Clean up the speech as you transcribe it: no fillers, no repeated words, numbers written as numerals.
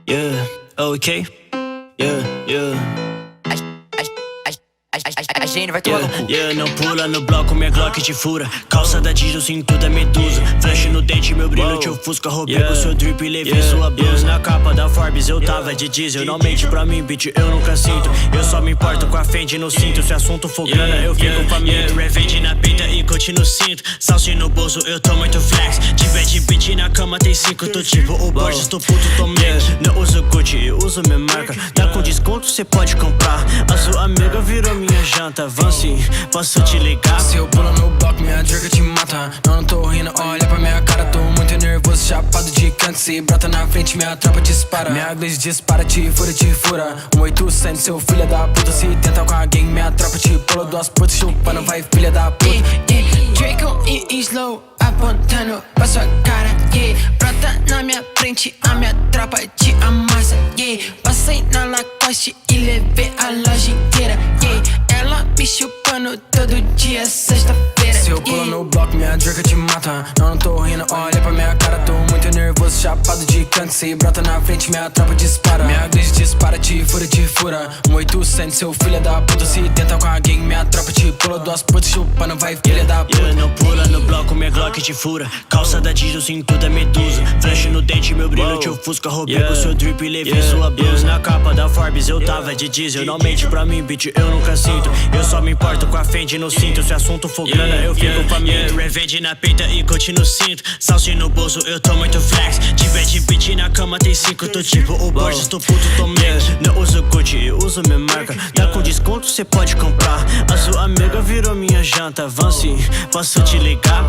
Yeah, ok. Yeah. A Gene vai tomar no cu. Não pula no bloco, minha Glock te fura. Calça da Diz, no cinto da Medusa. Flash no dente, meu brilho te ofusca. Roubei com seu drip e levei sua blusa. Na capa da Forbes eu tava de diesel. Não mente pra mim, bitch, eu nunca sinto. Eu só me importo com a Fendi no cinto. Se assunto for grana, eu fico faminto. Revenge na peita e coach no cinto. Salsi no bolso, eu tô muito flex. De bad bitch na cama tem 5. Tô tipo o Borges, tô puto, tô meio. Não uso Gucci, eu uso minha marca. Tá com desconto, cê pode comprar. A sua amiga virou minha janta. Avance, posso te ligar? Se eu pulo no bloco, minha jerga te mata. Não tô rindo, olha pra minha cara. Tô muito nervoso, chapado de canto. Se brota na frente, minha tropa dispara. Minha glaze dispara, te fura. 800, seu filho da puta. Se tenta com alguém, minha tropa te pula. Duas putas chupando, vai filha da puta. Draco e slow, apontando pra sua cara, yeah. Brota na minha frente, a minha tropa te amassa, yeah. Passei na Lacoste e levei a loja inteira, yeah. Ela me chupando todo dia, sexta-feira. Se eu pulo no bloco, minha jerga te mata. Não tô rindo, olha pra minha cara. Tô muito nervoso, chapado de canto. Se brota na frente, minha tropa dispara. Minha glaze dispara, te fura. 800, seu filho da puta. Se tenta com alguém, minha tropa te pula. Duas putas chupando, vai filha da puta. Não pula no bloco, minha Glock te fura. Calça da Diz, no cinto da Medusa. Flash no dente, meu brilho te ofusca. Roubei com seu drip e levei sua blusa. Na capa da Forbes eu tava de diesel. Não mente pra mim, bitch, eu nunca sinto. Eu só me importo com a Fendi no cinto. Se assunto for grana, eu fico faminto. Revenge na peita e coach no cinto. Salsi no bolso, eu tô muito flex. De bad bitch na cama tem 5. Tô tipo o Borges, tô puto, tô meio. Não uso Gucci, eu uso minha marca. Tá com desconto, cê pode comprar. A sua amiga virou minha janta. Avance, posso te ligar?